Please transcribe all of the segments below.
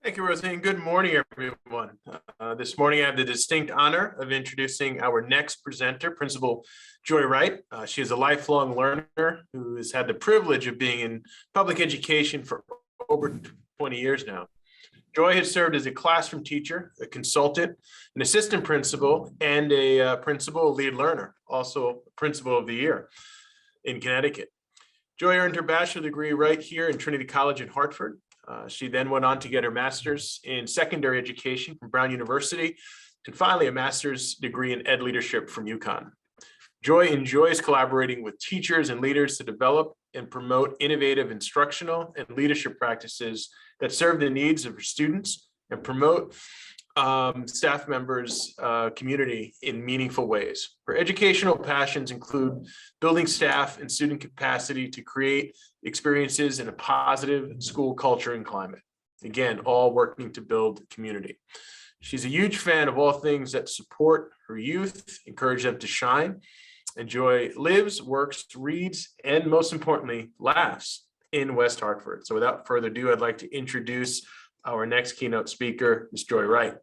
Thank you, Roseanne. Good morning, everyone. This morning, I have the distinct honor of introducing our next presenter, Principal Joy Wright. She is a lifelong learner who has had the privilege of being in public education for over 20 years now. Joy has served as a classroom teacher, a consultant, an assistant principal, and a principal lead learner, also Principal of the Year in Connecticut. Joy earned her bachelor's degree right here in Trinity College in Hartford. She then went on to get her master's in secondary education from Brown University, and finally a master's degree in ed leadership from UConn. Joy enjoys collaborating with teachers and leaders to develop and promote innovative instructional and leadership practices that serve the needs of her students and promote staff members' community in meaningful ways. Her educational passions include building staff and student capacity to create experiences in a positive school culture and climate. Again, all working to build community. She's a huge fan of all things that support her youth, encourage them to shine. And Joy lives, works, reads, and most importantly, laughs in West Hartford. So without further ado, I'd like to introduce our next keynote speaker, Ms. Joy Wright.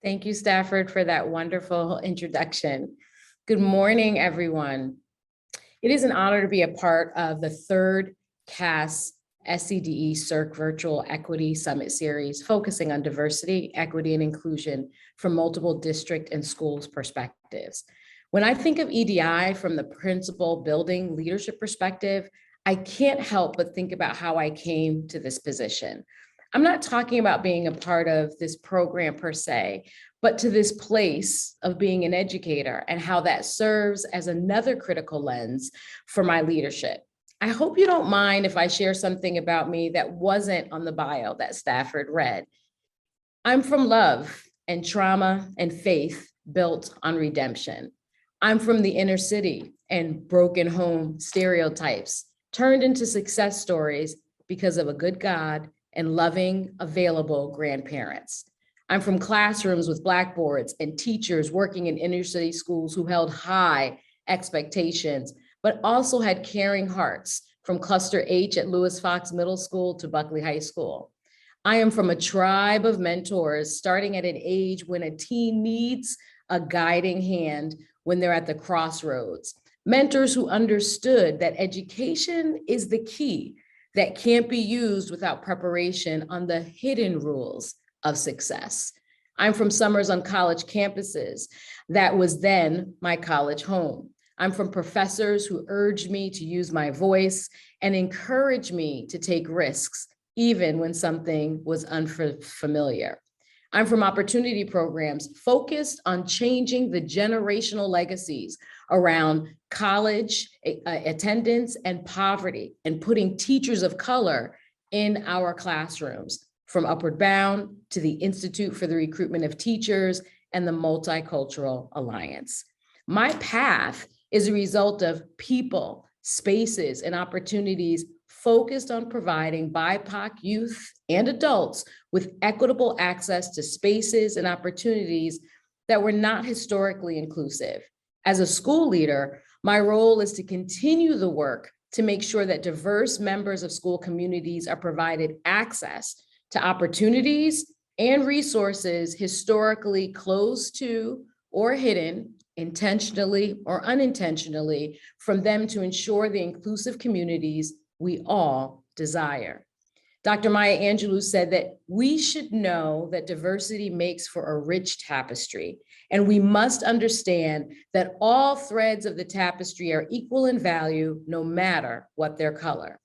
Thank you, Stafford, for that wonderful introduction. Good morning, everyone. It is an honor to be a part of the third CAS-CIAC Virtual Equity Summit Series, focusing on diversity, equity, and inclusion from multiple district and schools perspectives. When I think of EDI from the principal building leadership perspective, I can't help but think about how I came to this position. I'm not talking about being a part of this program per se, but to this place of being an educator and how that serves as another critical lens for my leadership. I hope you don't mind if I share something about me that wasn't on the bio that Stafford read. I'm from love and trauma and faith built on redemption. I'm from the inner city and broken home stereotypes turned into success stories because of a good God and loving, available grandparents. I'm from classrooms with blackboards and teachers working in inner city schools who held high expectations, but also had caring hearts from Cluster H at Lewis Fox Middle School to Buckley High School. I am from a tribe of mentors starting at an age when a teen needs a guiding hand when they're at the crossroads. Mentors who understood that education is the key that can't be used without preparation on the hidden rules of success. I'm from summers on college campuses. That was then my college home. I'm from professors who urged me to use my voice and encouraged me to take risks, even when something was unfamiliar. I'm from opportunity programs focused on changing the generational legacies around college attendance and poverty and putting teachers of color in our classrooms, from Upward Bound to the Institute for the Recruitment of Teachers and the Multicultural Alliance. My path is a result of people, spaces, and opportunities focused on providing BIPOC youth and adults with equitable access to spaces and opportunities that were not historically inclusive. As a school leader, my role is to continue the work to make sure that diverse members of school communities are provided access to opportunities and resources historically closed to or hidden, intentionally or unintentionally, from them to ensure the inclusive communities we all desire. Dr. Maya Angelou said that we should know that diversity makes for a rich tapestry, and we must understand that all threads of the tapestry are equal in value, no matter what their color.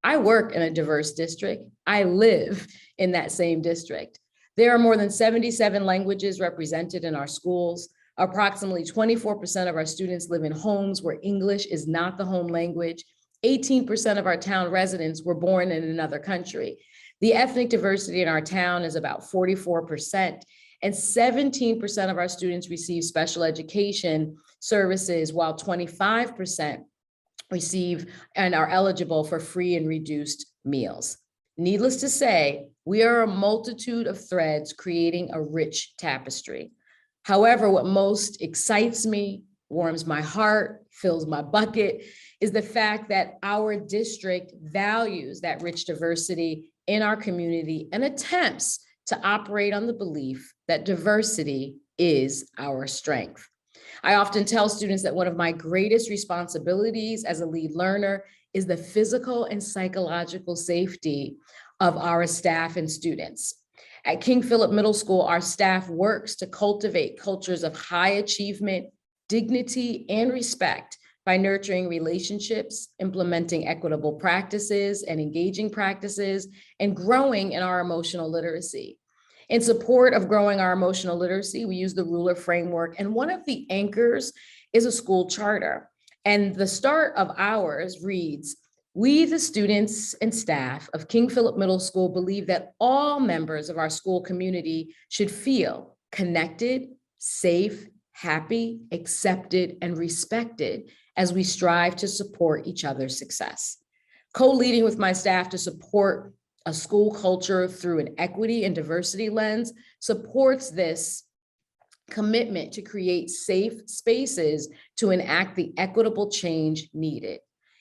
I work in a diverse district. I live in that same district. There are more than 77 languages represented in our schools. Approximately 24% of our students live in homes where English is not the home language. 18% of our town residents were born in another country. The ethnic diversity in our town is about 44%, and 17% of our students receive special education services, while 25% receive and are eligible for free and reduced meals. Needless to say, we are a multitude of threads creating a rich tapestry. However, what most excites me, warms my heart, fills my bucket, is the fact that our district values that rich diversity in our community and attempts to operate on the belief that diversity is our strength. I often tell students that one of my greatest responsibilities as a lead learner is the physical and psychological safety of our staff and students. At King Philip Middle School, our staff works to cultivate cultures of high achievement, dignity, and respect by nurturing relationships, implementing equitable practices and engaging practices, and growing in our emotional literacy. In support of growing our emotional literacy, we use the ruler framework, and one of the anchors is a school charter. And the start of ours reads, "We, the students and staff of King Philip Middle School, believe that all members of our school community should feel connected, safe, happy, accepted, and respected as we strive to support each other's success." Co-leading with my staff to support a school culture through an equity and diversity lens supports this commitment to create safe spaces to enact the equitable change needed.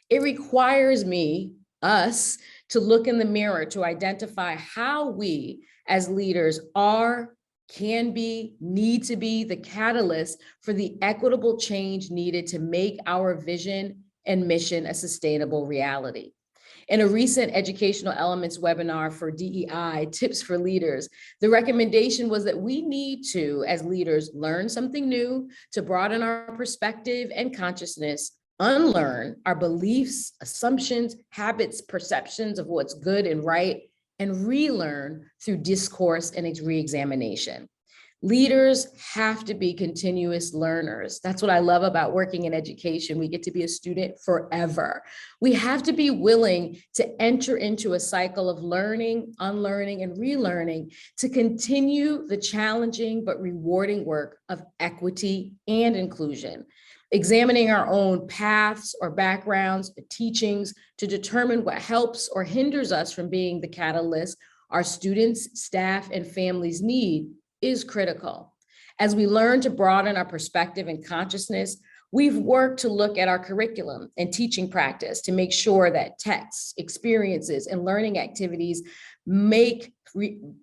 It requires us, to look in the mirror to identify how we as leaders are, can be, need to be the catalyst for the equitable change needed to make our vision and mission a sustainable reality. In a recent Educational Elements webinar for DEI, Tips for Leaders, the recommendation was that we need to, as leaders, learn something new to broaden our perspective and consciousness, unlearn our beliefs, assumptions, habits, perceptions of what's good and right, and relearn through discourse and its reexamination. Leaders have to be continuous learners. That's what I love about working in education. We get to be a student forever. We have to be willing to enter into a cycle of learning, unlearning, and relearning to continue the challenging but rewarding work of equity and inclusion. Examining our own paths or backgrounds, teachings to determine what helps or hinders us from being the catalyst our students, staff, and families need is critical. As we learn to broaden our perspective and consciousness, we've worked to look at our curriculum and teaching practice to make sure that texts, experiences, and learning activities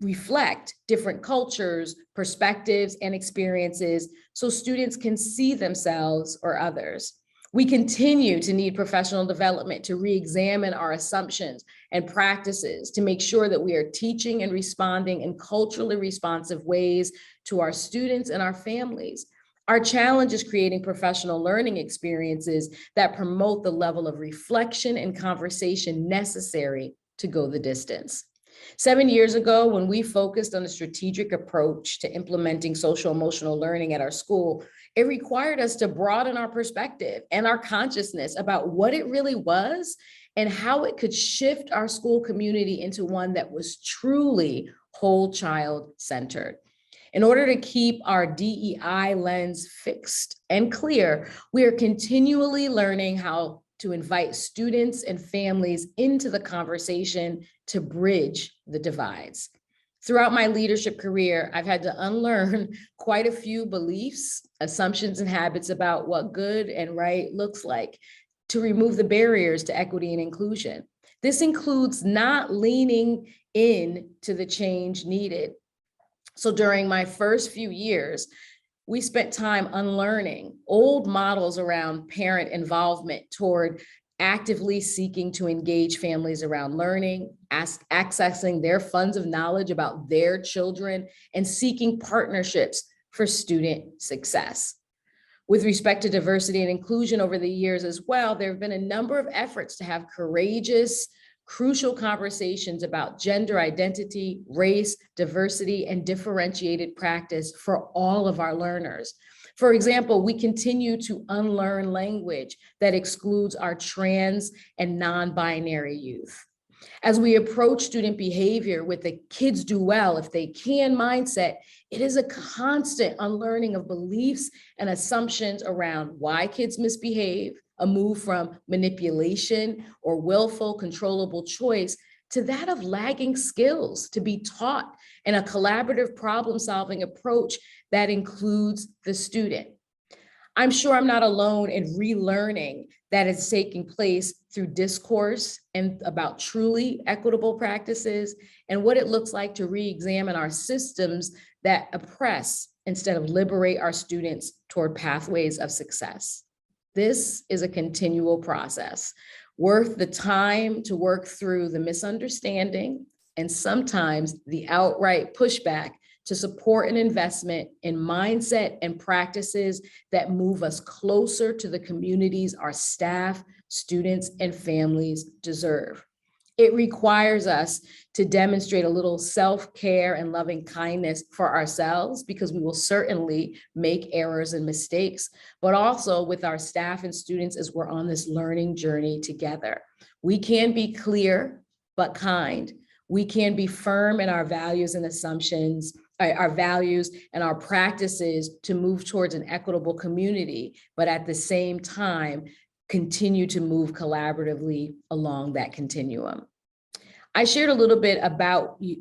reflect different cultures, perspectives, and experiences so students can see themselves or others. We continue to need professional development to re-examine our assumptions and practices to make sure that we are teaching and responding in culturally responsive ways to our students and our families. Our challenge is creating professional learning experiences that promote the level of reflection and conversation necessary to go the distance. 7 years ago, when we focused on a strategic approach to implementing social emotional learning at our school, it required us to broaden our perspective and our consciousness about what it really was and how it could shift our school community into one that was truly whole child centered. In order to keep our DEI lens fixed and clear, we are continually learning how to invite students and families into the conversation to bridge the divides. Throughout my leadership career, I've had to unlearn quite a few beliefs, assumptions, and habits about what good and right looks like to remove the barriers to equity and inclusion. This includes not leaning in to the change needed. So during my first few years, we spent time unlearning old models around parent involvement toward actively seeking to engage families around learning, accessing their funds of knowledge about their children, and seeking partnerships for student success. With respect to diversity and inclusion over the years as well, there have been a number of efforts to have courageous, crucial conversations about gender identity, race, diversity, and differentiated practice for all of our learners. For example, we continue to unlearn language that excludes our trans and non-binary youth. As we approach student behavior with the kids do well if they can mindset, it is a constant unlearning of beliefs and assumptions around why kids misbehave, a move from manipulation or willful, controllable choice to that of lagging skills to be taught in a collaborative problem-solving approach that includes the student. I'm sure I'm not alone in relearning that it's taking place through discourse and about truly equitable practices and what it looks like to re-examine our systems that oppress instead of liberate our students toward pathways of success. This is a continual process, worth the time to work through the misunderstanding and sometimes the outright pushback to support an investment in mindset and practices that move us closer to the communities our staff, students, and families deserve. It requires us to demonstrate a little self-care and loving kindness for ourselves, because we will certainly make errors and mistakes, but also with our staff and students as we're on this learning journey together. We can be clear but kind. We can be firm in our values and assumptions, our values and our practices to move towards an equitable community, but at the same time, continue to move collaboratively along that continuum. I shared a little bit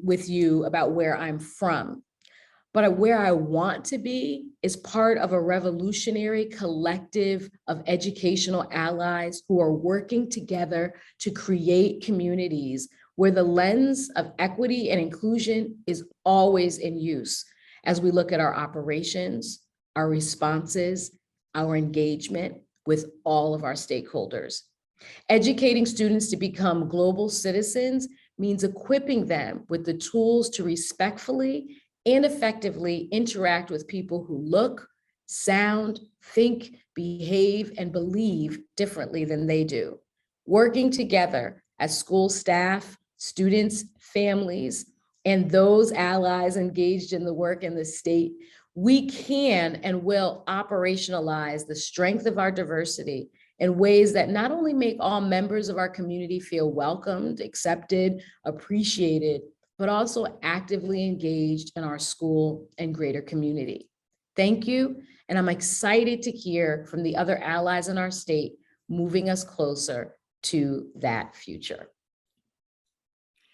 with you about where I'm from, but where I want to be is part of a revolutionary collective of educational allies who are working together to create communities where the lens of equity and inclusion is always in use as we look at our operations, our responses, our engagement with all of our stakeholders. Educating students to become global citizens means equipping them with the tools to respectfully and effectively interact with people who look, sound, think, behave, and believe differently than they do. Working together as school staff, students, families, and those allies engaged in the work in the state, we can and will operationalize the strength of our diversity in ways that not only make all members of our community feel welcomed, accepted, appreciated, but also actively engaged in our school and greater community. Thank you, and I'm excited to hear from the other allies in our state moving us closer to that future.